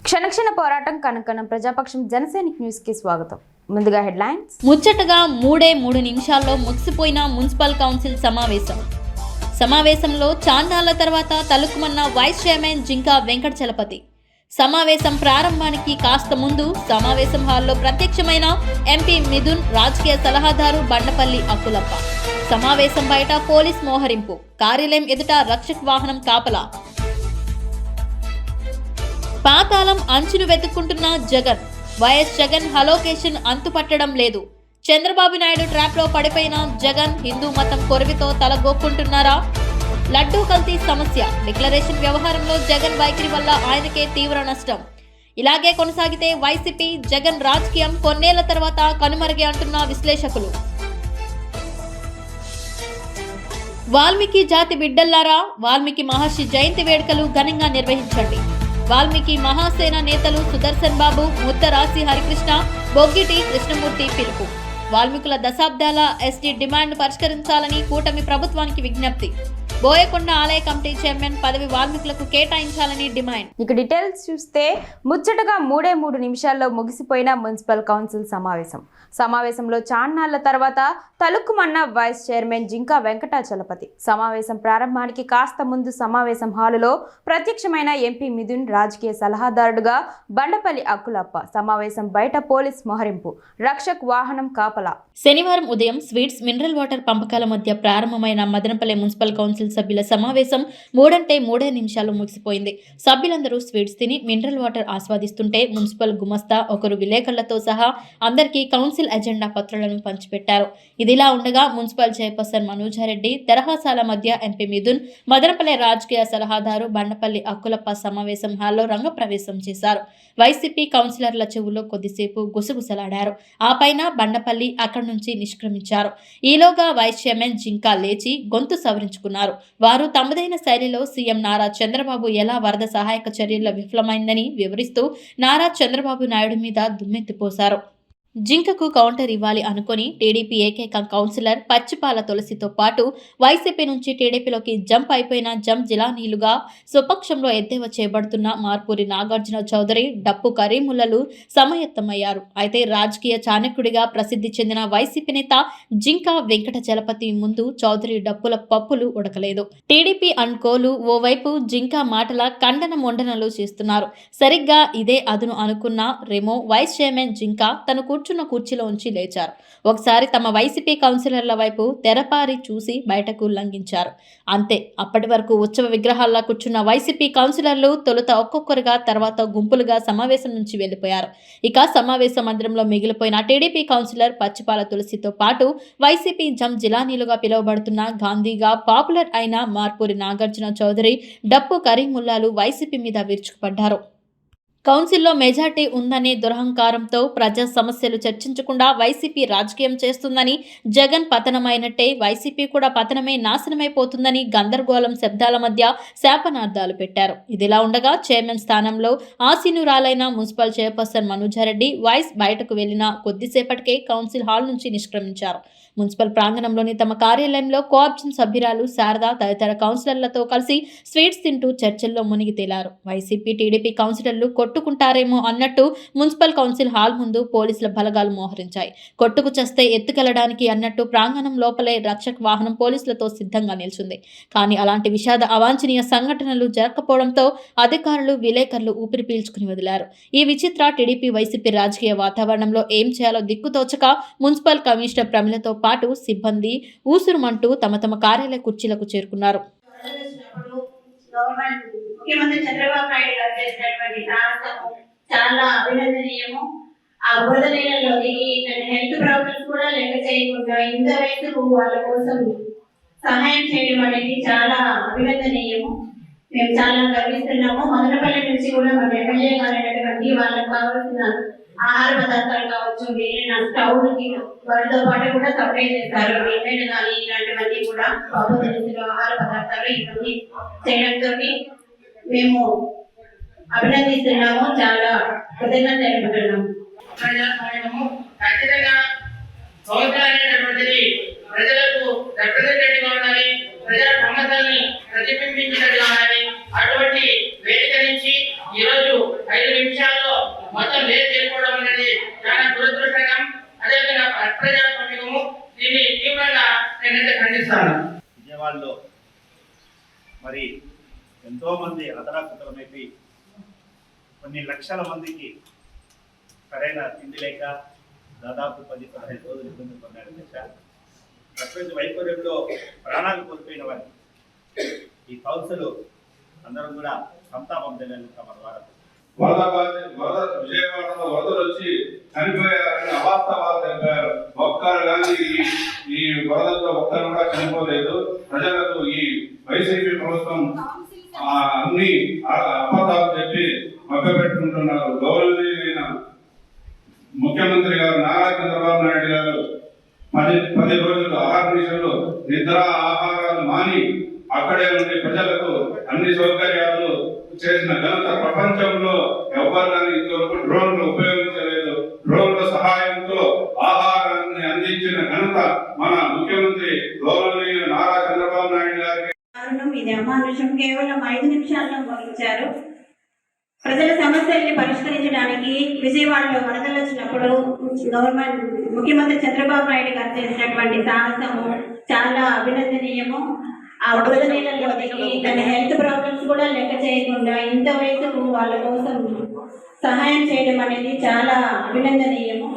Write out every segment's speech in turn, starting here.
క్షణక్షణ పోరాటం కనకనం ప్రజాపక్షం జనసైనిక్ న్యూస్ కి స్వాగతం. ముందుగా హెడ్లైన్స్. ముచ్చటగా 3 నిమిషాల్లో ముగిసిపోయిన మున్సిపల్ కౌన్సిల్ సమావేశంలో చాన్నాళ్ల తర్వాత తలుక్కుమన్న వైస్ చైర్మన్ జింకా వెంకటచలపతి. సమావేశం ప్రారంభానికి కాస్త ముందు సమావేశం హాల్లో ప్రత్యక్షమైన ఎంపీ మిథున్, రాజకీయ సలహాదారు బండపల్లి అక్కులప్ప. సమావేశం బయట పోలీస్ మోహరింపు, కార్యాలయం ఎదుట రక్షక్ వాహనం కాపలా. పాతాళం అంచును వెతుక్కుంటున్న జగన్. వైఎస్ జగన్ హలోకేషన్ అంతుపట్టడం లేదు. చంద్రబాబు నాయుడు ట్రాప్ లో పడిపోయిన జగన్ హిందూ మతం కొరవితో తలగొక్కుంటున్నారా? లడ్డూ కల్తీ సమస్య, డిక్లరేషన్ వ్యవహారంలో జగన్ వైఖరి వల్ల ఆయనకే తీవ్ర నష్టం. ఇలాగే కొనసాగితే వైసీపీ జగన్ రాజకీయం కొన్నేళ్ల తర్వాత కనుమరుగే అంటున్న విశ్లేషకులు. వాల్మీకి జాతి బిడ్డల్లారా, వాల్మీకి మహర్షి జయంతి వేడుకలు ఘనంగా నిర్వహించండి. వాల్మీకి మహాసేన నేతలు సుదర్శన్ బాబు, ముత్తరాశి హరికృష్ణ, బొగ్గిటి కృష్ణమూర్తి పిలుపు. వాల్మీకుల దశాబ్దాల ఎస్టీ డిమాండ్ పరిష్కరించాలని కూటమి ప్రభుత్వానికి విజ్ఞప్తి. బోయకొండ ఆలయ కమిటీ చైర్మన్ పదవి వాల్మీకులకు కేటాయించాలని డిమాండ్. ఇక డీటెయిల్స్ చూస్తే ముచ్చటగా 3 నిమిషాల్లో ముగిసిపోయిన మున్సిపల్ కౌన్సిల్ సమావేశంలో చాన్నాళ్ల తర్వాత తలుక్కుమన్న వైస్ చైర్మన్ జింకా వెంకటచలపతి. సమావేశం ప్రారంభానికి కాస్త ముందు సమావేశం హాలులో ప్రత్యక్షమైన ఎంపీ మిథున్, రాజకీయ సలహాదారుడుగా బండపల్లి అక్కులప్ప. సమావేశం బయట పోలీస్ మోహరింపు, రక్షక్ వాహనం కాపలా. శనివారం ఉదయం స్వీట్స్, మినరల్ వాటర్ పంపకాల మధ్య ప్రారంభమైన మదనపల్లి మున్సిపల్ కౌన్సిల్ సభ్యుల సమావేశం 3 నిమిషాలు ముగిసిపోయింది. సభ్యులందరూ స్వీట్స్ తిని మినరల్ వాటర్ ఆస్వాదిస్తుంటే మున్సిపల్ గుమస్తా ఒకరు విలేకరులతో సహా అందరికీ కౌన్సిల్ ఎజెండా పత్రాలను పంచిపెట్టారు. ఇదిలా ఉండగా మున్సిపల్ చైర్పర్సన్ మనోజారెడ్డి, తెరహాసాల మధ్య ఎంపీ మిథున్, మదనపల్లి రాజకీయ సలహాదారు బండపల్లి అక్కులప్ప సమావేశం హాల్లో రంగప్రవేశం చేశారు. వైసీపీ కౌన్సిలర్ల చెవుల్లో కొద్దిసేపు గుసగుసలాడారు. ఆ పైన బండపల్లి అక్కడి నుంచి నిష్క్రమించారు. ఈలోగా వైస్ చైర్మన్ జింకా లేచి గొంతు సవరించుకున్నారు. వారు తమదైన శైలిలో సీఎం నారా చంద్రబాబు ఎలా వరద సహాయక చర్యల్లో విఫలమైందని వివరిస్తూ నారా చంద్రబాబు నాయుడు మీద దుమ్మెత్తిపోశారు. జింకకు కౌంటర్ ఇవ్వాలి అనుకుని టీడీపీ ఏకైక కౌన్సిలర్ పచ్చిపాల తులసితో పాటు వైసీపీ నుంచి టీడీపీలోకి జంప్ అయిపోయిన జిలానీలుగా స్వపక్షంలో ఎద్దేవా చేయబడుతున్న మార్పూరి నాగార్జున చౌదరి, డప్పు కరీముల్లలు సమాయత్తమయ్యారు. అయితే రాజకీయ చాణక్యుడిగా ప్రసిద్ధి చెందిన వైసీపీ నేత జింకా వెంకటచలపతి ముందు చౌదరి డప్పుల పప్పులు ఉడకలేదు. టీడీపీ అనుకోలు ఓవైపు జింకా మాటల ఖండన మొండనలు చేస్తున్నారు. సరిగ్గా ఇదే అదును అనుకున్న రెమో వైస్ చైర్మన్ జింకా తను కూర్చున్న కుర్చీలోంచి లేచారు. ఒకసారి తమ వైసీపీ కౌన్సిలర్ల వైపు తెరపారి చూసి బయటకు లంఘించారు. అంతే. అప్పటి వరకు ఉత్సవ విగ్రహాల్లో కూర్చున్న వైసీపీ కౌన్సిలర్లు తొలుత ఒక్కొక్కరుగా, తర్వాత గుంపులుగా సమావేశం నుంచి వెళ్లిపోయారు. ఇక సమావేశ మందిరంలో మిగిలిపోయిన టీడీపీ కౌన్సిలర్ పచ్చిపాల తులసితో పాటు వైసీపీ జిలానీలుగా పిలువబడుతున్న గాంధీగా పాపులర్ అయిన మార్పూరి నాగార్జున చౌదరి, డప్పు కరీముల్లాలు వైసీపీ మీద విరుచుకుపడ్డారు. కౌన్సిల్లో మెజార్టీ ఉందనే దురహంకారంతో ప్రజా సమస్యలు చర్చించకుండా వైసీపీ రాజకీయం చేస్తుందని, జగన్ పతనమైనట్టే వైసీపీ కూడా పతనమే, నాశనమైపోతుందని గందరగోళం శబ్దాల మధ్య శాపనార్థాలు పెట్టారు. ఇదిలా ఉండగా చైర్మన్ స్థానంలో ఆసీనురాలైన మున్సిపల్ చైర్పర్సన్ మనోజారెడ్డి వైస్ బయటకు వెళ్లిన కొద్దిసేపటికే కౌన్సిల్ హాల్ నుంచి నిష్క్రమించారు. మున్సిపల్ ప్రాంగణంలోని తమ కార్యాలయంలో కోఆప్షన్ సభ్యురాలు శారద తదితర కౌన్సిలర్లతో కలిసి స్వీట్స్ తింటూ చర్చల్లో మునిగి తేలారు. వైసీపీ, టీడీపీ కౌన్సిలర్లు కొట్టుకుంటారేమో అన్నట్టు మున్సిపల్ కౌన్సిల్ హాల్ ముందు పోలీసుల బలగాలు మోహరించాయి. కొట్టుకు చస్తే ఎత్తుకెళ్లడానికి అన్నట్టు ప్రాంగణం లోపలే రక్షక్ వాహనం పోలీసులతో సిద్ధంగా నిల్చుంది. కానీ అలాంటి విషాద అవాంఛనీయ సంఘటనలు జరగకపోవడంతో అధికారులు, విలేకరులు ఊపిరి పీల్చుకుని వదిలారు. ఈ విచిత్ర టీడీపీ వైసీపీ రాజకీయ వాతావరణంలో ఏం చేయాలో దిక్కుతోచక మున్సిపల్ కమిషనర్ ప్రమిళతో పాటు సిబ్బంది ఊసురుమంటూ తమ కార్యాలయ కుర్చీలకు చేరుకున్నారు. ముఖ్యమంత్రి చంద్రబాబు నాయుడు గారు చేసినటువంటి సాహసము చాలా అభినందనీయము. ఆ బురద నీళ్ళలో దిగి హెల్త్ ప్రాబ్లమ్స్ కూడా లెక్క చేయకుండా ఇంత వయసుకు వాళ్ళ కోసం సహాయం చేయడం అనేది చాలా అభినందనీయము. మేము చాలా గర్విస్తున్నాము. మదనపల్లి నుంచి కూడా మన ఎమ్మెల్యే గారైనటువంటి వాళ్ళకు కావాల్సిన ఆహార పదార్థాలు కావచ్చు, మిగిలిన స్టవ్లకి వాటితో పాటు కూడా సప్లై చేస్తారు. మిగిలిన కానీ ఇలాంటివన్నీ కూడా పప్పు దినుసులు, ఆహార పదార్థాలు ఇవన్నీ చేయడంతో మేము అభినందిస్తున్నాము. చాలా కృతజ్ఞత తెలుపుతున్నాము. ప్రజలకు రిప్రజెంటేటివ్ ఉండాలి, ప్రజల సమస్యల్ని ప్రతిబింబించినట్టుగా ఉండాలి. అటువంటి వేదిక నుంచి ఈరోజు 5 నిమిషాలు ఎంతోమంది అతలాకుతలమైపోయి కొన్ని లక్షల మందికి సరైన తిండి లేక దాదాపు 10-15 రోజులు ఇబ్బంది పడ్డారు దశ. ప్రకృతి వైపర్యంలో ప్రాణాలు కోల్పోయిన వారికి ఈ కౌన్సిల్ అందరం కూడా సంతాపం తెలియని తమ ద్వారా విజయవాడలో వరదలు వచ్చి చనిపోయారని అవాస్తవాలు తెలిపారు. ఒక్కరు కానీ ఈ వరదల్లో ఒక్కరు కూడా చనిపోలేదు. ప్రజలకు ఈ వైసీపీ ప్రభుత్వం అన్ని అబద్ధాలు చెప్పి మభ్యపెట్టుకుంటున్నారు. గౌరవనీయులైన ముఖ్యమంత్రి గారు నారా చంద్రబాబు నాయుడు గారు 10 రోజులు అహర్నిశలు నిద్ర ఆహారాలు మాని అక్కడే ఉండి ప్రజలకు అన్ని సౌకర్యాలు చేసిన ఘనత ప్రపంచంలో ఎవరు కానీ ఇంతవరకు డ్రోన్లు ఉపయోగించలేదు. డ్రోన్ల సహాయంతో ఆహారాన్ని అందించిన ఘనత మన ముఖ్యమంత్రి గౌరవనీయ నారా చంద్రబాబు నాయుడు గారికి. ఇది అమానుషం. కేవలం 5 నిమిషాల్లో ముగించారు. ప్రజల సమస్యల్ని పరిష్కరించడానికి విజయవాడలో వరదలు వచ్చినప్పుడు గవర్నమెంట్ ముఖ్యమంత్రి చంద్రబాబు నాయుడు గారు చేసినటువంటి సాహసము చాలా అభినందనీయము. ఆ బురద నీళ్ళలో దిగి తన హెల్త్ ప్రాబ్లమ్స్ కూడా లెక్క చేయకుండా ఇంత వయసు వాళ్ళ కోసం సహాయం చేయడం అనేది చాలా అభినందనీయము.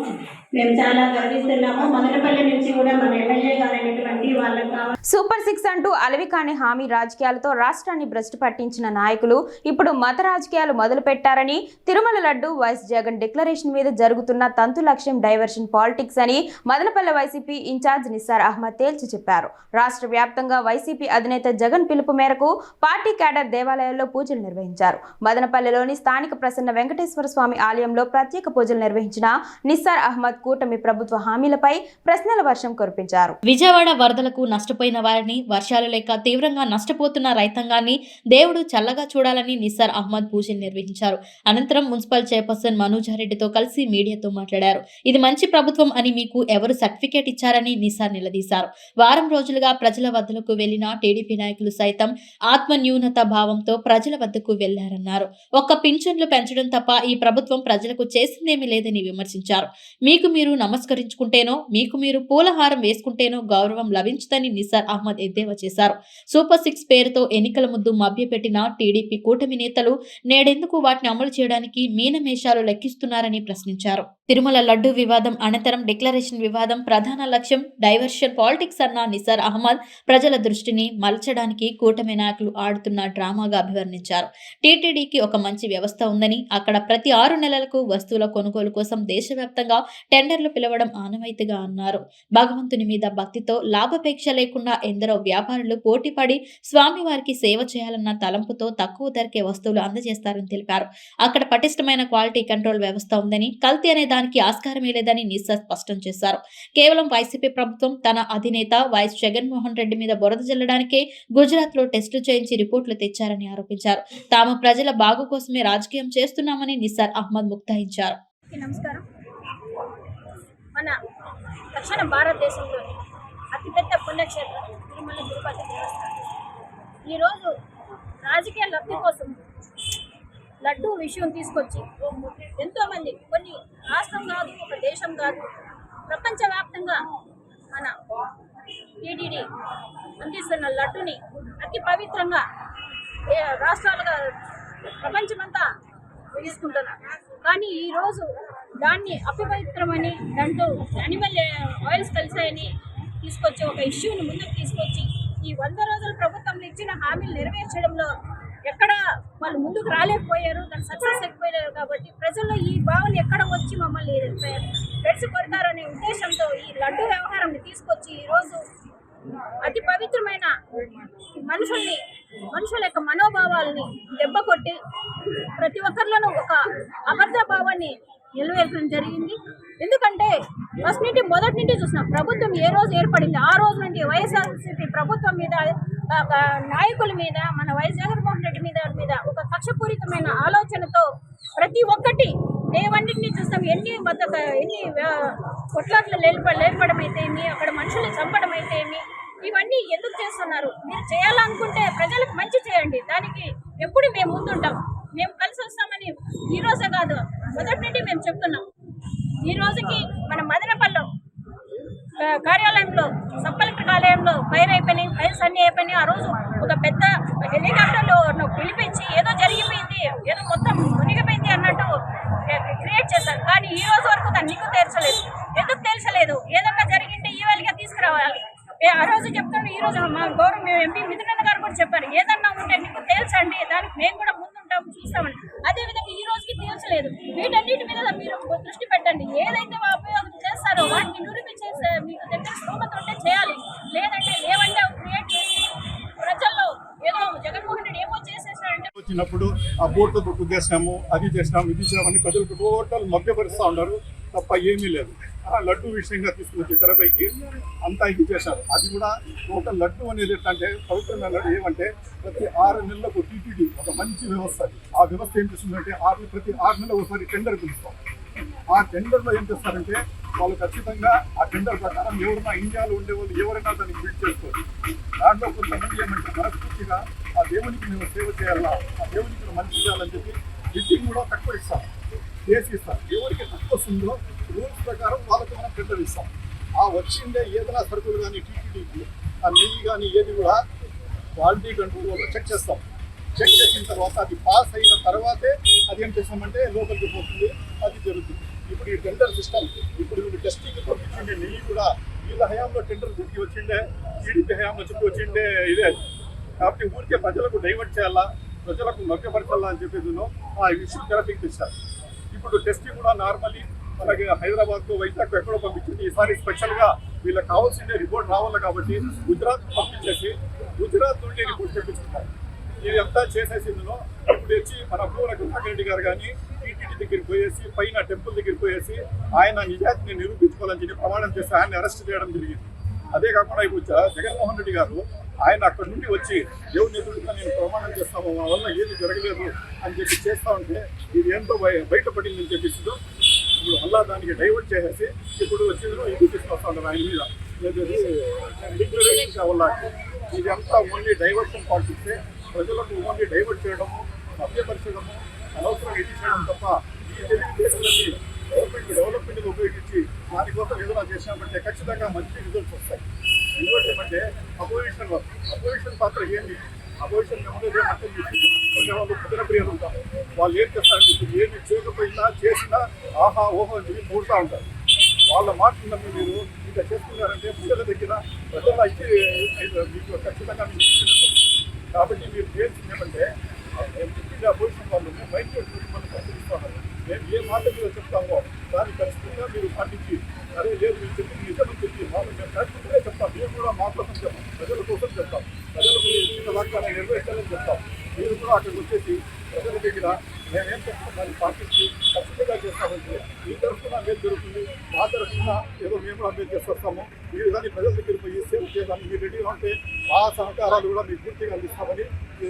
మేము చాలా గర్విస్తున్నాము. మదనపల్లి నుంచి కూడా మన ఎమ్మెల్యే గారైనటువంటి వాళ్ళకి సూపర్ 6 అంటూ అలవికాని హామీ రాజకీయాలతో రాష్ట్రాన్ని భ్రష్టు పట్టించిన నాయకులు ఇప్పుడు మత రాజకీయాలు మొదలు పెట్టారని, తిరుమల లడ్డు వైఎస్ జగన్ డిక్లరేషన్ మీద జరుగుతున్న తంతు లక్ష్యం డైవర్షన్ పాలిటిక్స్ అని మదనపల్లి వైసీపీ ఇన్ఛార్జ్ నిస్సార్ అహ్మద్ తేల్చి చెప్పారు. రాష్ట్ర వ్యాప్తంగా వైసీపీ అధినేత జగన్ పిలుపు మేరకు పార్టీ క్యాడర్ దేవాలయాల్లో పూజలు నిర్వహించారు. మదనపల్లిలోని స్థానిక ప్రసన్న వెంకటేశ్వర స్వామి ఆలయంలో ప్రత్యేక పూజలు నిర్వహించిన నిస్సార్ అహ్మద్ కూటమి ప్రభుత్వ హామీలపై ప్రశ్నల వర్షం కురిపించారు. విజయవాడ వరదలకు నష్టపోయిన వారిని, వర్షాలు లేక తీవ్రంగా నష్టపోతున్న రైతాంగాన్ని దేవుడు చల్లగా చూడాలని నిస్సార్ అహ్మద్ పూజలు నిర్వహించారు. అనంతరం మున్సిపల్ చైర్పర్సన్ మనోజారెడ్డితో కలిసి మీడియాతో మాట్లాడారు. ఇది మంచి ప్రభుత్వం అని మీకు ఎవరు సర్టిఫికేట్ ఇచ్చారని నిస్సార్ నిలదీశారు. వారం రోజులుగా ప్రజల వద్దకు వెళ్లిన టీడీపీ నాయకులు సైతం ఆత్మన్యూనత భావంతో ప్రజల వద్దకు వెళ్లారన్నారు. ఒక్క పింఛన్లు పెంచడం తప్ప ఈ ప్రభుత్వం ప్రజలకు చేసిందేమీ లేదని విమర్శించారు. మీకు మీరు నమస్కరించుకుంటేనో, మీకు మీరు పూలహారం వేసుకుంటేనో గౌరవం లభించదని నిస్సార్ అహ్మద్ ఎద్దేవా చేశారు. సూపర్ 6 పేరుతో ఎన్నికల ముందు మభ్యపెట్టిన టీడీపీ కూటమి నేతలు నేడెందుకు వాటిని అమలు చేయడానికి మీనమేషాలు లెక్కిస్తున్నారని ప్రశ్నించారు. తిరుమల లడ్డు వివాదం అనంతరం డిక్లరేషన్ వివాదం ప్రధాన లక్ష్యం డైవర్షన్ పాలిటిక్స్ అన్న నిస్సార్ అహ్మద్ ప్రజల దృష్టిని మలచడానికి కూటమి నాయకులు ఆడుతున్న డ్రామాగా అభివర్ణించారు. టీటీడీకి ఒక మంచి వ్యవస్థ ఉందని, అక్కడ ప్రతి 6 నెలలకు వస్తువుల కొనుగోలు కోసం దేశవ్యాప్తంగా టెండర్లు పిలవడం ఆనవాయితీగా అన్నారు. భగవంతుని మీద భక్తితో లాభాపేక్ష లేకుండా ఎందరో వ్యాపారులు పోటీపడి స్వామివారికి సేవ చేయాలన్న తలంపుతో తక్కువ ధరకే వస్తువులు అందజేస్తారని తెలిపారు. అక్కడ పటిష్టమైన క్వాలిటీ కంట్రోల్ వ్యవస్థ ఉందని, కల్తీ అనే దానికి ఆస్కారమే లేదని నిస్సార్ స్పష్టం చేశారు. కేవలం వైసీపీ ప్రభుత్వం తన అధినేత వైఎస్ జగన్మోహన్ రెడ్డి మీద బురద జల్లడానికే గుజరాత్ లో టెస్టులు చేయించి రిపోర్టులు తెచ్చారని ఆరోపించారు. తాము ప్రజల బాగు కోసమే రాజకీయం చేస్తున్నామని నిస్సార్ అహ్మద్ ముక్తాయించారు. నమస్కారం. మన దక్షిణ భారతదేశంలోని అతిపెద్ద పుణ్యక్షేత్రం తిరుమల తిరుపతి దేవస్థానం ఈరోజు రాజకీయ లబ్ధి కోసం లడ్డూ విషయం తీసుకొచ్చి ఎంతోమంది, కొన్ని రాష్ట్రం కాదు, ఒక దేశం కాదు, ప్రపంచవ్యాప్తంగా మన టీటీడీ అందిస్తున్న లడ్డుని అతి పవిత్రంగా రాష్ట్రాలుగా ప్రపంచమంతా తీసుకుంటున్నారు. కానీ ఈరోజు దాన్ని అపవిత్రమని, దాంట్లో యానిమల్ ఆయిల్స్ కలిసాయని తీసుకొచ్చి ఒక ఇష్యూని ముందుకు తీసుకొచ్చి ఈ 100 రోజుల ప్రభుత్వంలో ఇచ్చిన హామీలు నెరవేర్చడంలో ఎక్కడ వాళ్ళు ముందుకు రాలేకపోయారు, దాన్ని సక్సెస్ అయిపోయారు. కాబట్టి ప్రజల్లో ఈ భావన ఎక్కడ వచ్చి మమ్మల్ని పెడిసి కొడతారనే ఉద్దేశంతో ఈ లడ్డు వ్యవహారాన్ని తీసుకొచ్చి ఈరోజు అతి పవిత్రమైన మనుషుల యొక్క మనోభావాలని దెబ్బ కొట్టి ప్రతి ఒక్కరిలోనూ ఒక అబద్ధ భావాన్ని నిలవేర్చడం జరిగింది. ఎందుకంటే మొదటి నుండి చూసిన ప్రభుత్వం ఏ రోజు ఏర్పడింది ఆ రోజు నుండి వైఎస్ఆర్సీపీ ప్రభుత్వం మీద, నాయకుల మీద, మన వైఎస్ జగన్మోహన్ రెడ్డి మీద ఒక కక్షపూరితమైన ఆలోచనతో ప్రతి ఒక్కటి ఏవన్నింటినీ చూస్తాం. ఎన్ని కొట్లాట్లు లేపడం అయితే ఏమి, అక్కడ మనుషులు చంపడం అయితే ఏమి, ఇవన్నీ ఎందుకు చేస్తున్నారు? మీరు చేయాలనుకుంటే ప్రజలకు మంచి చేయండి, దానికి ఎప్పుడు మేము ముందుంటాం, మేము కలిసి వస్తామని ఈ రోజే కాదు మొదటి నుండి మేము చెప్తున్నాం. ఈ రోజుకి మన మదనపల్లిలో కార్యాలయంలో సబ్ కలెక్టర్ కార్యాలయంలో ఫైర్ అయిపోయినాయి, ఫైల్స్ అన్నీ అయిపోయినాయి. ఆ రోజు ఒక పెద్ద హెలికాప్టర్లో పిలిపించి ఏదో జరిగిపోయింది, ఏదో మొత్తం మునిగిపోయింది అన్నట్టు క్రియేట్ చేశారు. కానీ ఈ రోజు వరకు దాన్ని నీకు తీర్చలేదు. ఎందుకు తీర్చలేదు? ఏదన్నా జరిగింటే ఈవేళగా తీసుకురావాలి. ఆ రోజు చెప్తాను, ఈ రోజు మా గౌరవ ఎంపీ మిథునన్న గారు కూడా చెప్పారు, ఏదన్నా ఉంటే నీకు తేల్చండి, దానికి మేము కూడా ముందుంటాము, చూస్తామని. అదేవిధంగా ఈ రోజుకి తీర్చలేదు. వీటన్నిటి మీద మీరు దృష్టి పెట్టండి. ఏదైతే ఉపయోగం చేస్తారో వాటిని నిరూపించేసే మీకు దగ్గర స్థోమత ఉంటే చేయాలి. లేదంటే ఏమంటే క్రియేట్ చేసి ప్రజల్లో ఏదో జగన్మోహన్ రెడ్డి ఏమో చేసేసాడంటే వచ్చినప్పుడు ఆ బోర్డు బుక్ చేసినాము, అది చేసినాము, ఇది చేసినామని ప్రజలకు టోటల్ మభ్యపరుస్తూ ఉన్నారు తప్ప ఏమీ లేదు. ఆ లడ్డు విషయంగా తీసుకొచ్చి తెరపైకి అంతా ఇది చేశారు. అది కూడా టోటల్ లడ్డు అనేది ఎట్లంటే పవిత్రమైన లడ్డు ఏమంటే ప్రతి 6 నెలలకు టీటీడీ ఒక మంచి వ్యవస్థ. ఆ వ్యవస్థ ఏం చేస్తుందంటే ప్రతి 6 నెలలకు ఒకసారి టెండర్ పిలుస్తాం. ఆ టెండర్లో ఏం చేస్తారంటే వాళ్ళు ఖచ్చితంగా ఆ టెండర్ ప్రకారం ఎవరైనా ఇండియాలో ఉండే వాళ్ళు ఎవరైనా దాన్ని బిల్డ్ చేసుకోవచ్చు. దాంట్లో కొంతమంది ఏమంటే మనస్ఫూర్తిగా ఆ దేవునికి మేము సేవ చేయాలా, ఆ దేవునికి మంచి చేయాలని చెప్పి బిడ్డింగ్ కూడా తక్కువ ఇస్తాం, చేసి ఇస్తాం. ఎవరికి తక్కువ వస్తుందో రూల్స్ ప్రకారం వాళ్ళకి మనం టెండర్ ఇస్తాం. ఆ వచ్చిండే ఏదైనా సరుకులు కానీ టీటీడీకి ఆ నెయ్యి కానీ ఏది కూడా క్వాలిటీ కంట్రోల్ వాళ్ళు చెక్ చేస్తాం. చెక్ చేసిన తర్వాత అది పాస్ అయిన తర్వాతే అది ఏం చేస్తామంటే లోపలికి పోతుంది, అది జరుగుతుంది. ఇప్పుడు ఈ టెండర్ సిస్టమ్ ఇప్పుడు వీళ్ళు టెస్టింగ్ పంపించిండే నెయ్యి కూడా వీళ్ళ హయాంలో టెండర్ తిరిగి వచ్చిండే, టీడీపీ హయాంలో చెప్పి వచ్చిండే ఇదే. కాబట్టి ఊరికే ప్రజలకు డైవర్ట్ చేయాలా, ప్రజలకు నొక్కపరచాలా అని చెప్పేసి ఆ ఇష్యూ థెరపీకి తెచ్చారు. ఇప్పుడు టెస్టింగ్ కూడా నార్మల్లీ అలాగే హైదరాబాద్కు వైజాగ్ ఎక్కడో పంపించింది. ఈసారి స్పెషల్గా వీళ్ళకి కావాల్సిన రిపోర్ట్ రావాలి కాబట్టి గుజరాత్ పంపించేసి గుజరాత్ నుండి రిపోర్ట్ తెప్పించుకుంటారు. ఇదంతా చేసేసిందులో ఇప్పుడు వచ్చి మన పూర్వ రెడ్డి గారు కానీ టీటీడీ దగ్గరికి పోయేసి పైన టెంపుల్ దగ్గరికి పోయేసి ఆయన నిజాయితీని నిరూపించుకోవాలని చెప్పి ప్రమాణం చేసి ఆయన్ని అరెస్ట్ చేయడం జరిగింది. అదే కాకుండా ఇప్పుడు జగన్మోహన్ రెడ్డి గారు ఆయన అక్కడి నుండి వచ్చి దేవుని ఎదురుగా నేను ప్రమాణం చేస్తాము, మా వల్ల ఏది జరగలేదు అని చెప్పి చేస్తా ఉంటే ఇది ఏంటో బయటపడిందని చెప్పేసి ఇప్పుడు మళ్ళా దానికి డైవర్ట్ చేసేసి ఇప్పుడు వచ్చిందో ఇది తీసుకొస్తా ఉంటారు ఆయన మీద. డిక్లరేషన్ కావాలా, ఇదంతా ఓన్లీ డైవర్షన్ పాలిటిక్సే. ప్రజలకు ఓన్లీ డైవర్ట్ చేయడము, మధ్యపరచడము, అనవసరంగా ఇది చేయడం తప్ప ఈ తెలుగుదేశాన్ని డెవలప్మెంట్ ఉపయోగించి దానికోసం ఏదైనా చేసినామంటే ఖచ్చితంగా మంచి రిజల్ట్స్ వస్తాయి. ఎందుకంటే అంటే అపోజిషన్ పాత్ర ఏంటి? అపోజిషన్ వాళ్ళు కుదిర ప్రియులు ఉంటారు. వాళ్ళు ఏం చేస్తారంటే ఇప్పుడు ఏమి చేయకపోయినా చేసినా ఆహా ఓహో అని చెప్పి మూడుతూ ఉంటారు. వాళ్ళ మాటలు నమ్మి మీరు ఇంకా చేస్తున్నారంటే ప్రజల దగ్గర ప్రజల మీకు ఖచ్చితంగా కాబట్టి మీరు చేసింది ఏమంటే చెప్పింది అపోజిషన్ వాళ్ళు మైండ్ మనం పరిశీలిస్తున్నారు. మేము ఏ మాట మీద చెప్తామో దాన్ని ఖచ్చితంగా మీరు పాటించి అదే లేదు మీరు చెప్పింది నిజమని చెప్పి వాళ్ళు మేము ఖచ్చితంగా చెప్తాం. మేము కూడా మా కోసం చెప్తాం, ప్రజల కోసం చెప్తాం, ప్రజలకు ఇచ్చిన వాక్యాలను నెరవేర్చాలని చెప్తాం. మీరు కూడా అక్కడికి వచ్చేసి ప్రజల దగ్గర మేమేం చెప్తాం దాన్ని పాటించి ఖచ్చితంగా చేస్తామంటే ఈ తరఫున మేలు జరుగుతుంది, మా తరఫున ఏదో మేము కూడా మేలు చేస్తాము. మీరు కానీ ప్రజల దగ్గర పోయి సేవ చేయడానికి మీరు రెడీగా ఉంటే ఆ సహకారాలు కూడా మీకు పూర్తిగా అందిస్తామని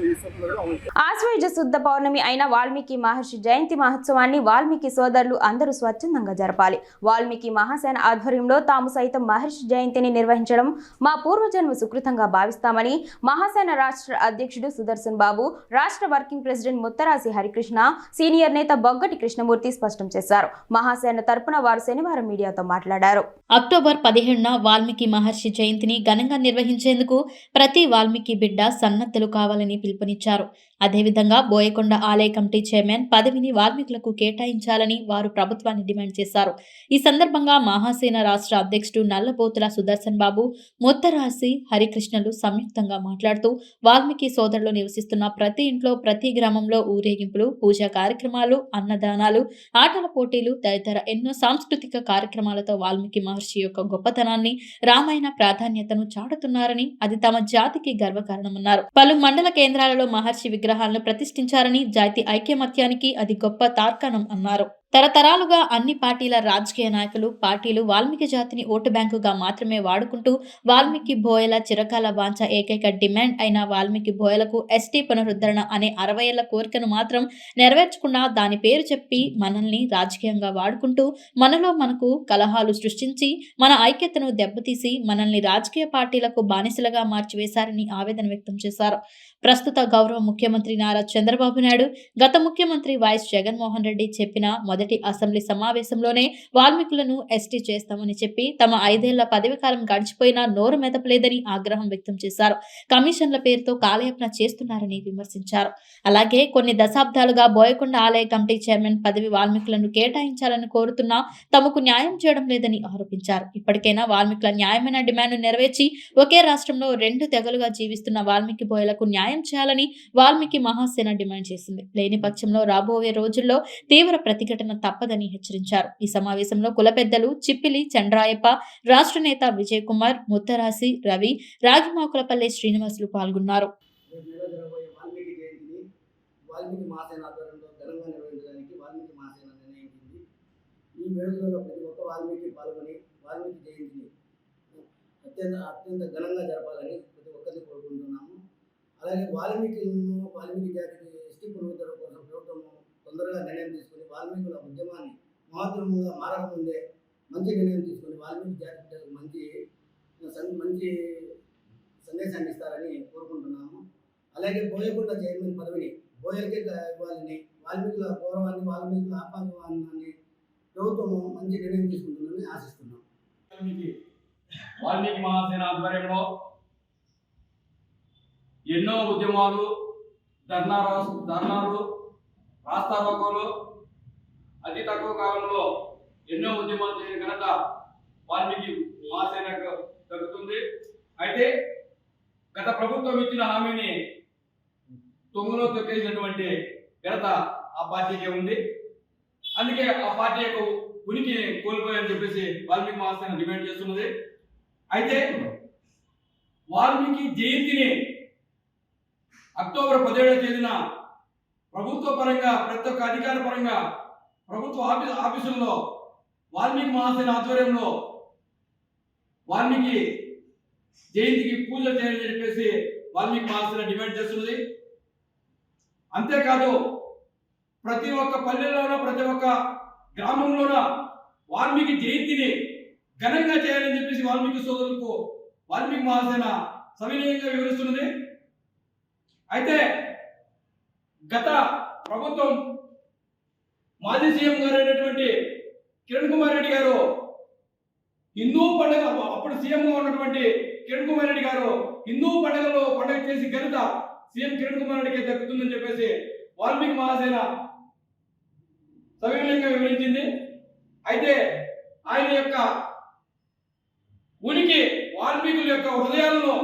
ఈ సందర్భంగా ఉంది. ఆశ్వయుజ శుద్ధ పౌర్ణమి అయిన వాల్మీకి మహర్షి జయంతి మహోత్సవాన్ని వాల్మీకి సోదరులు అందరూ స్వచ్ఛందంగా జరపాలి. వాల్మీకి మహాసేన ఆధ్వర్యంలో తాము సైతం మహర్షి జయంతిని నిర్వహించడం మా పూర్వజన్మ సుకృతంగా భావిస్తామని మహాసేన రాష్ట్ర అధ్యక్షుడు సుదర్శన్ బాబు, రాష్ట్ర working president Muttarasi Harikrishna, senior నేత బొగ్గటి కృష్ణమూర్తి స్పష్టం చేశారు. మహాసేన తరపున వారు శనివారం మీడియాతో మాట్లాడారు. అక్టోబర్ 15న వాల్మీకి మహర్షి జయంతిని ఘనంగా నిర్వహించేందుకు ప్రతి వాల్మీకి బిడ్డ సన్నద్ధులు కావాలని పిలుపునిచ్చారు. అదేవిధంగా బోయకొండ ఆలయ కమిటీ చైర్మన్ పదవిని వాల్మీకులకు కేటాయించాలని వారు ప్రభుత్వాన్ని డిమాండ్ చేశారు. ఈ సందర్భంగా మహాసేన రాష్ట్ర అధ్యక్షుడు నల్లబోతుల సుదర్శన్ బాబు, ముత్తరాసి హరికృష్ణలు సంయుక్తంగా మాట్లాడుతూ వాల్మీకి సోదరులు నివసిస్తున్న ప్రతి ఇంట్లో, ప్రతి గ్రామంలో ఊరేగింపులు, పూజా కార్యక్రమాలు, అన్నదానాలు, ఆటల పోటీలు తదితర ఎన్నో సాంస్కృతిక కార్యక్రమాలతో వాల్మీకి మహర్షి యొక్క గొప్పతనాన్ని, రామాయణ ప్రాధాన్యతను చాటుతున్నారని, అది తమ జాతికి గర్వకారణమన్నారు. పలు మండల కేంద్రాలలో మహర్షి విగ్రహాలను ప్రతిష్ఠించారని, జాతి ఐక్యమత్యానికి అది గొప్ప తార్కాణం అన్నారు. తరతరాలుగా అన్ని పార్టీల రాజకీయ నాయకులు, పార్టీలు వాల్మీకి జాతిని ఓటు బ్యాంకుగా మాత్రమే వాడుకుంటూ వాల్మీకి బోయల చిరకాల వాంఛ ఏకైక డిమాండ్ అయిన వాల్మీకి బోయలకు ఎస్టీ పునరుద్ధరణ అనే 60 ఏళ్ల కోరికను మాత్రం నెరవేర్చకుండా దాని పేరు చెప్పి మనల్ని రాజకీయంగా వాడుకుంటూ మనలో మనకు కలహాలు సృష్టించి మన ఐక్యతను దెబ్బతీసి మనల్ని రాజకీయ పార్టీలకు బానిసలుగా మార్చివేశారని ఆవేదన వ్యక్తం చేశారు. ప్రస్తుత గౌరవ ముఖ్యమంత్రి నారా చంద్రబాబు నాయుడు, గత ముఖ్యమంత్రి వైఎస్ జగన్మోహన్ రెడ్డి చెప్పిన మొదటి అసెంబ్లీ సమావేశంలోనే వాల్మీకులను ఎస్టీ చేస్తామని చెప్పి తమ 5 ఏళ్ల పదవి కాలం గడిచిపోయినా నోరు మెదపలేదని ఆగ్రహం వ్యక్తం చేశారు. కమిషన్ల పేరుతో కాలయాపన చేస్తున్నారని విమర్శించారు. అలాగే కొన్ని దశాబ్దాలుగా బోయకొండ ఆలయ కమిటీ చైర్మన్ పదవి వాల్మీకులను కేటాయించాలని కోరుతున్నా తమకు న్యాయం చేయడం లేదని ఆరోపించారు. ఇప్పటికైనా వాల్మీకుల న్యాయమైన డిమాండ్ నెరవేర్చి ఒకే రాష్ట్రంలో 2 తెగలుగా జీవిస్తున్న వాల్మీకి బోయలకు న్యాయం చేయాలని వాల్మీకి మహాసేన డిమాండ్ చేసింది. లేని పక్షంలో రాబోయే రోజుల్లో తీవ్ర ప్రతిఘటన తప్పదని హెచ్చరించారు. ఈ సమావేశంలో కుల పెద్దలు చిప్పిలి చంద్రాయప్ప, రాష్ట్ర నేత విజయ్ కుమార్, ముత్తరాసి రవి, రాగిమాకులపల్లి శ్రీనివాసులు పాల్గొన్నారు. వాల్మీకి జయంతిని వాల్మీకి మహాసేన ఆధ్వర్యంలో ఘనంగా నిర్వహించడానికి వాల్మీకి మహాసేన నిర్ణయించింది. ఈ వేడుకలలో ప్రతి ఒక్క వాల్మీకి పాల్గొని వాల్మీకి జయంతిని అత్యంత ఘనంగా జరపాలని ప్రతి ఒక్కరిని కోరుకుంటున్నాము. అలాగే వాల్మీకి జాతికి ఎస్టీ పునరుద్ధరణ కోసం ప్రభుత్వం తొందరగా నిర్ణయం తీసుకుని వాల్మీకుల ఉద్యమాన్ని మహోద్యమంగా మారకముందే మంచి నిర్ణయం తీసుకుని వాల్మీకి జాతి బిడ్డలకు మంచి సందేశాన్ని ఇస్తారని కోరుకుంటున్నాము. అలాగే బోయకొండ చైర్మన్ పదవిని బోయలకే ఇవ్వాలని, వాల్మీకుల గౌరవాన్ని, వాల్మీకుల ఆత్మాభిమానాన్ని ప్రభుత్వం మంచి నిర్ణయం తీసుకుంటుందని ఆశిస్తున్నాం. వాల్మీకి మహాసేన ఆధ్వర్యంలో ఎన్నో ఉద్యమాలు, ధర్నాలు, రాస్తారోకోలు, అతి తక్కువ కాలంలో ఎన్నో ఉద్యమాలు చేసిన ఘనత వాల్మీకి మహాసేనకు దక్కుతుంది. అయితే గత ప్రభుత్వం ఇచ్చిన హామీని తొంగలో తొక్కేసినటువంటి ఘనత ఆ పార్టీకే ఉంది. అందుకే ఆ పార్టీ యొక్క ఉనికి కోల్పోయని చెప్పేసి వాల్మీకి మహాసేన డిమాండ్ చేస్తున్నది. అయితే వాల్మీకి జయంతిని అక్టోబర్ 17వ తేదీన ప్రభుత్వ పరంగా, ప్రతి ఒక్క అధికార పరంగా ప్రభుత్వ ఆఫీసుల్లో వాల్మీకి మహాసేన ఆధ్వర్యంలో వాల్మీకి జయంతికి పూజలు చేయాలని చెప్పేసి వాల్మీకి మహాసేన డిమాండ్ చేస్తున్నది. అంతేకాదు ప్రతి ఒక్క పల్లెల్లోనూ, ప్రతి ఒక్క గ్రామంలోన వాల్మీకి జయంతిని ఘనంగా చేయాలని చెప్పేసి వాల్మీకి సోదరులకు వాల్మీకి మహాసేన సవినయంగా వివరిస్తున్నది. అయితే గత ప్రభుత్వం మాజీ సీఎం గారు అయినటువంటి కిరణ్ కుమార్ రెడ్డి గారు హిందూ పండుగ, అప్పుడు సీఎంగా ఉన్నటువంటి కిరణ్ కుమార్ రెడ్డి గారు హిందూ పండుగ చేసి ఘనత సీఎం కిరణ్ కుమార్ రెడ్డికి దక్కుతుందని చెప్పేసి వాల్మీకి మహాసేన సవినయంగా వివరించింది. అయితే ఆయన యొక్క ఉనికి వాల్మీకుల యొక్క హృదయాలను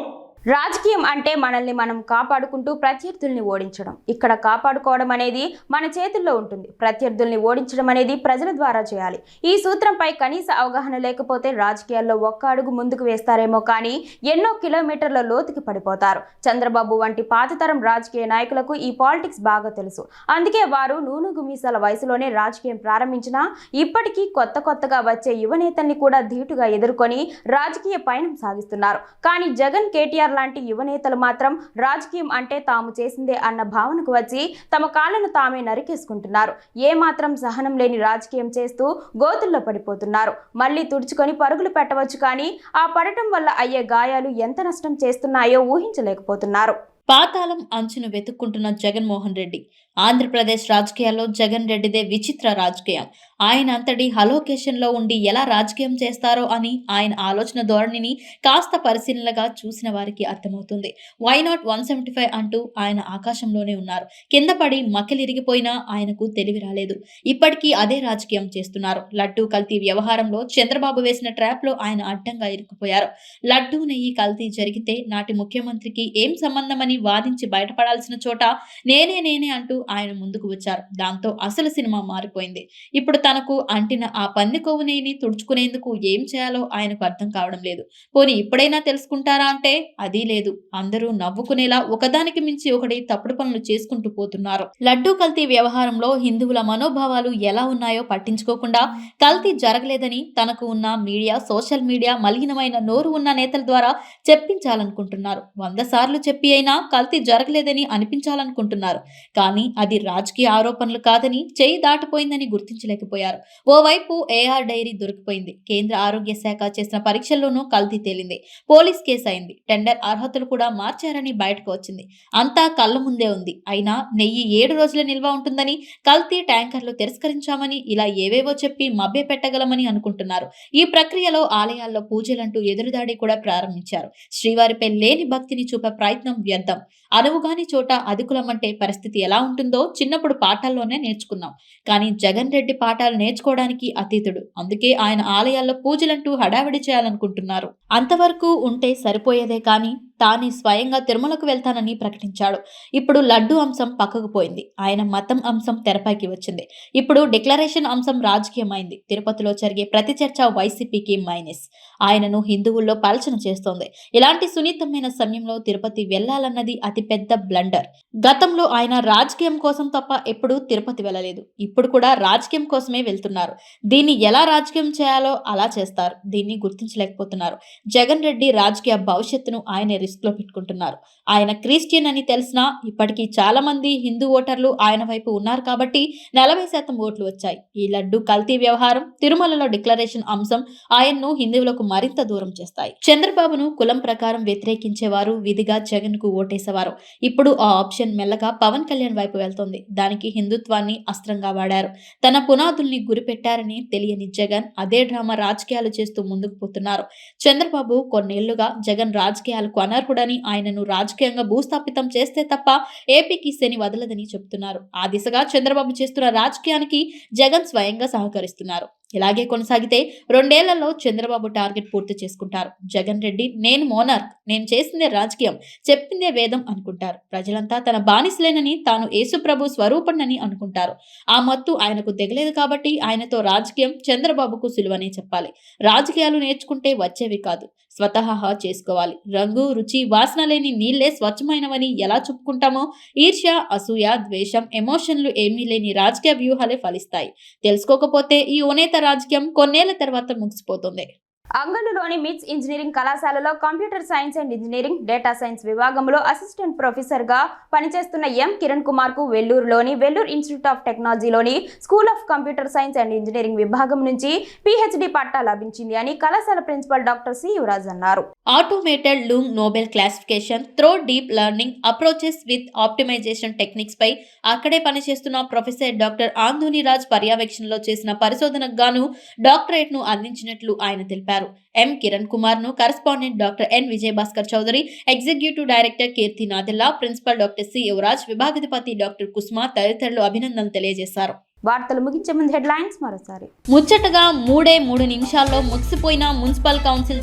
రాజకీయం అంటే మనల్ని మనం కాపాడుకుంటూ ప్రత్యర్థుల్ని ఓడించడం. ఇక్కడ కాపాడుకోవడం అనేది మన చేతుల్లో ఉంటుంది. ప్రత్యర్థుల్ని ఓడించడం అనేది ప్రజల ద్వారా చేయాలి. ఈ సూత్రంపై కనీస అవగాహన లేకపోతే రాజకీయాల్లో ఒక్క అడుగు ముందుకు వేస్తారేమో కానీ ఎన్నో కిలోమీటర్ల లోతుకి పడిపోతారు. చంద్రబాబు వంటి పాతతరం రాజకీయ నాయకులకు ఈ పాలిటిక్స్ బాగా తెలుసు. అందుకే వారు నూనూగు మీసాల వయసులోనే రాజకీయం ప్రారంభించినా ఇప్పటికీ కొత్తగా వచ్చే యువనేతల్ని కూడా ధీటుగా ఎదుర్కొని రాజకీయ పయనం సాగిస్తున్నారు. కానీ జగన్, కేటీఆర్ లాంటి యువనేతలు మాత్రం రాజకీయం అంటే తాము చేసిందే అన్న భావనకు వచ్చి తమ కాళ్ళను తామే నరికేసుకుంటున్నారు. ఏ మాత్రం సహనం లేని రాజకీయం చేస్తూ గోతుల్లో పడిపోతున్నారు. మళ్ళీ తుడుచుకొని పరుగులు పెట్టవచ్చు కానీ ఆ పడటం వల్ల అయ్యే గాయాలు ఎంత నష్టం చేస్తున్నాయో ఊహించలేకపోతున్నారు. పాతాళం అంచును వెతుక్కుంటున్న జగన్మోహన్ రెడ్డి. ఆంధ్రప్రదేశ్ రాజకీయాల్లో జగన్ రెడ్డిదే విచిత్ర రాజకీయం. ఆయన అంతటి హలోకేషన్లో ఉండి ఎలా రాజకీయం చేస్తారో అని ఆయన ఆలోచన ధోరణిని కాస్త పరిశీలనగా చూసిన వారికి అర్థమవుతుంది. వై నాట్ 175 అంటూ ఆయన ఆకాశంలోనే ఉన్నారు. కింద పడి మకిలిరిగిపోయినా ఆయనకు తెలివి రాలేదు. ఇప్పటికీ అదే రాజకీయం చేస్తున్నారు. లడ్డూ కల్తీ వ్యవహారంలో చంద్రబాబు వేసిన ట్రాప్లో ఆయన అడ్డంగా ఇరుక్కుపోయారు. లడ్డూ నెయ్యి కల్తీ జరిగితే నాటి ముఖ్యమంత్రికి ఏం సంబంధమని వాదించి బయటపడాల్సిన చోట నేనే అంటూ ఆయన ముందుకు వచ్చారు. దాంతో అసలు సినిమా మారిపోయింది. ఇప్పుడు తనకు అంటిన ఆ పంది కొవ్వునేని తుడుచుకునేందుకు ఏం చేయాలో ఆయనకు అర్థం కావడం లేదు. పోనీ ఇప్పుడైనా తెలుసుకుంటారా అంటే అదీ లేదు. అందరూ నవ్వుకునేలా ఒకదానికి మించి ఒకటి తప్పుడు పనులు చేసుకుంటూ పోతున్నారు. లడ్డూ కల్తీ వ్యవహారంలో హిందువుల మనోభావాలు ఎలా ఉన్నాయో పట్టించుకోకుండా కల్తీ జరగలేదని తనకు ఉన్న మీడియా, సోషల్ మీడియా మలినమైన నోరు ఉన్న నేతల ద్వారా చెప్పించాలనుకుంటున్నారు. 100 సార్లు చెప్పి అయినా కల్తీ జరగలేదని అనిపించాలనుకుంటున్నారు. కానీ అది రాజకీయ ఆరోపణలు కాదని, చేయి దాటిపోయిందని గుర్తించలేకపోయారు. దొరికిపోయారు. ఓవైపు ఏఆర్ డైరీ దొరికిపోయింది. కేంద్ర ఆరోగ్య శాఖ చేసిన పరీక్షల్లోనూ కల్తీ తేలింది. పోలీస్ కేసు అయింది. టెండర్ అర్హతలు కూడా మార్చారని బయటకు వచ్చింది. అంతా కళ్ళ ముందే ఉంది. అయినా నెయ్యి 7 రోజుల నిల్వ ఉంటుందని, కల్తీ ట్యాంకర్లు తిరస్కరించామని, ఇలా ఏవేవో చెప్పి మభ్య పెట్టగలమని అనుకుంటున్నారు. ఈ ప్రక్రియలో ఆలయాల్లో పూజలంటూ ఎదురుదాడి కూడా ప్రారంభించారు. శ్రీవారిపై లేని భక్తిని చూపే ప్రయత్నం వ్యర్థం. అనువుగాని చోట అదుకులమంటే పరిస్థితి ఎలా ఉంటుందో చిన్నప్పుడు పాఠాల్లోనే నేర్చుకున్నాం. కానీ జగన్ రెడ్డి పాఠాలు నేర్చుకోవడానికి అతీతుడు. అందుకే ఆయన ఆలయాల్లో పూజలంటూ హడావిడి చేయాలనుకుంటున్నారు. అంతవరకు ఉంటే సరిపోయేదే కానీ తానే స్వయంగా తిరుమలకు వెళ్తానని ప్రకటించాడు. ఇప్పుడు లడ్డు అంశం పక్కకు పోయింది. ఆయన మతం అంశం తెరపైకి వచ్చింది. ఇప్పుడు డిక్లరేషన్ అంశం రాజకీయమైంది. తిరుపతిలో జరిగే ప్రతి చర్చ వైసీపీకి మైనస్. ఆయనను హిందువుల్లో పలచన చేస్తోంది. ఇలాంటి సున్నితమైన సమయంలో తిరుపతి వెళ్లాలన్నది అతిపెద్ద బ్లండర్. గతంలో ఆయన రాజకీయం కోసం తప్ప ఎప్పుడూ తిరుపతి వెళ్ళలేదు. ఇప్పుడు కూడా రాజకీయం కోసమే వెళ్తున్నారు. దీన్ని ఎలా రాజకీయం చేయాలో అలా చేస్తారు. దీన్ని గుర్తించలేకపోతున్నారు. జగన్ రెడ్డి రాజకీయ భవిష్యత్తును ఆయన రిస్క్ లో పెట్టుకుంటున్నారు. ఆయన క్రిస్టియన్ అని తెలిసినా ఇప్పటికీ చాలా మంది హిందూ ఓటర్లు ఆయన వైపు ఉన్నారు కాబట్టి 40% ఓట్లు వచ్చాయి. ఈ లడ్డు కల్తీ వ్యవహారం, తిరుమలలో డిక్లరేషన్ అంశం ఆయన్ను హిందువులకు మరింత దూరం చేస్తాయి. చంద్రబాబును కులం ప్రకారం వ్యతిరేకించేవారు విధిగా జగన్ కు ఓటేసేవారు. ఇప్పుడు ఆ ఆప్షన్ మెల్లగా పవన్ కళ్యాణ్ వైపు వెళ్తోంది. దానికి హిందుత్వాన్ని అస్త్రంగా వాడారు. తన పునాదుల్ని గురిపెట్టారని తెలియని జగన్ అదే డ్రామా రాజకీయాలు చేస్తూ ముందుకు పోతున్నారు. చంద్రబాబు కొన్నేళ్లుగా జగన్ రాజకీయాలకు అనర్హుడని, ఆయనను రాజకీయంగా భూస్థాపితం చేస్తే తప్ప ఏపీకి శని వదలదని చెబుతున్నారు. ఆ దిశగా చంద్రబాబు చేస్తున్న రాజకీయానికి జగన్ స్వయంగా సహకరిస్తున్నారు. ఇలాగే కొనసాగితే 2 ఏళ్లలో చంద్రబాబు టార్గెట్ పూర్తి చేసుకుంటారు. జగన్ రెడ్డి నేను మోనార్క్, నేను చేసిందే రాజకీయం, చెప్పిందే వేదం అనుకుంటారు. ప్రజలంతా తన బానిసలేనని, తాను యేసుప్రభు స్వరూపణని అనుకుంటారు. ఆ మత్తు ఆయనకు దిగలేదు కాబట్టి ఆయనతో రాజకీయం చంద్రబాబుకు సులువనే చెప్పాలి. రాజకీయాలు నేర్చుకుంటే వచ్చేవి కాదు, స్వతహా చేసుకోవాలి. రంగు, రుచి, వాసన లేని నీళ్లే స్వచ్ఛమైనవని ఎలా చెప్పుకుంటామో ఈర్ష్య, అసూయ, ద్వేషం, ఎమోషన్లు ఏమీ లేని రాజకీయ వ్యూహాలే ఫలిస్తాయి. తెలుసుకోకపోతే ఈ ఉన్నత రాజకీయం కొన్నేళ్ల తర్వాత ముగిసిపోతుంది. అంగళ్ళులోని మిట్స్ ఇంజనీరింగ్ కళాశాలలో computer science and engineering, data science విభాగంలో అసిస్టెంట్ ప్రొఫెసర్గా పనిచేస్తున్న ఎం కిరణ్ కుమార్ కు వెల్లూరులోని వెల్లూరు ఇన్స్టిట్యూట్ ఆఫ్ టెక్నాలజీలోని school of computer science and engineering విభాగం నుంచి పిహెచ్డి పట్టా లభించింది అని కళాశాల ప్రిన్సిపల్ డాక్టర్ సి యువరాజ్ అన్నారు. Automated loom novel classification through deep learning approaches with optimisation techniques పై అక్కడే పనిచేస్తున్న ప్రొఫెసర్ డాక్టర్ ఆంధోని రాజ్ పర్యవేక్షణలో చేసిన పరిశోధనకు గాను డాక్టరేట్ ను అందించినట్లు ఆయన తెలిపారు. ఎం కిరణ్ కుమార్ ను correspondent doctor N Vijayabhaskar Chowdary, executive director Keerthi Nadella, principal doctor C Yuvaraj, విభాగాధిపతి డాక్టర్ కుస్మా తదితరులు అభినందనలు తెలియజేశారు. వార్తలు ముగించే ముందు హెడ్లైన్స్ మరోసారి. ముచ్చటగా 3 నిమిషాల్లో ముగిసిపోయిన మున్సిపల్ కౌన్సిల్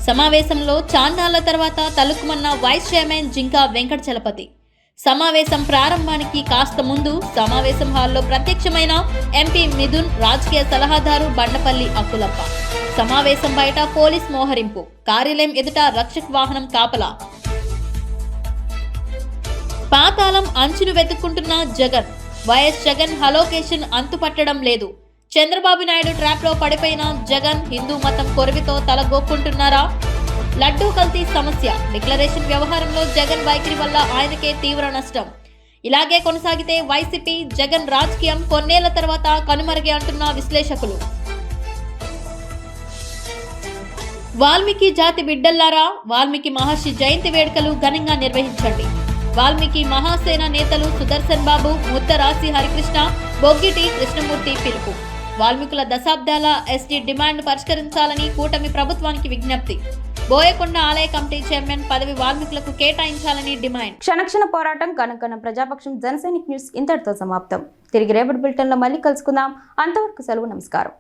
సమావేశంలో చాన్నాళ్ల తర్వాత తలుక్కుమన్న వైస్ చైర్మన్ జింకా వెంకట చలపతి. సమావేశం ప్రారంభానికి కాస్త ముందు సమావేశం హాల్లో ప్రత్యక్షమైన ఎంపీ మిథున్, రాజకీయ సలహాదారు బండపల్లి అక్కులప్ప. సమావేశం బయట పోలీస్ మోహరింపు, కార్యాలయం ఎదుట రక్షక్ వాహనం కాపలా. పాతాళం అంచును వెతుక్కుంటున్న జగన్. వైఎస్ జగన్ హలోకేషన్ అంతుపట్టడం లేదు. చంద్రబాబు నాయుడు ట్రాప్ లో పడిపోయిన జగన్ హిందూ మతం కొరవితో తలగొక్కుంటున్నారా? లడ్డూ కల్తీ సమస్య, డిక్లరేషన్ వ్యవహారంలో జగన్ వైఖరి వల్ల ఆయనకే తీవ్ర నష్టం. ఇలాగే కొనసాగితే వైసీపీ జగన్ రాజకీయం కొన్నేళ్ల తర్వాత కనుమరుగే అంటున్న విశ్లేషకులు. వాల్మీకి జాతి బిడ్డల్లారా, వాల్మీకి మహర్షి జయంతి వేడుకలు ఘనంగా నిర్వహించండి. వాల్మీకి మహాసేన నేతలు సుదర్శన్ బాబు, ముత్తరాసి హరికృష్ణ, బొగ్గిటి కృష్ణమూర్తి పిలుపు. వాల్మీకుల దశాబ్దాల ఎస్టీ డిమాండ్ పరిష్కరించాలని కూటమి ప్రభుత్వానికి విజ్ఞప్తి. బోయకొండ ఆలయ కమిటీ చైర్మన్ పదవి వాల్మీకులకు కేటాయించాలని డిమాండ్. క్షణక్షణ పోరాటం, కనకన ప్రజాపక్షం, జనసైనిక్ న్యూస్ ఇంతటితో సమాప్తం. తిరిగి రేపటి బులెటిన్లో మళ్ళీ కలుసుకుందాం. అంతవరకు సెలవు, నమస్కారం.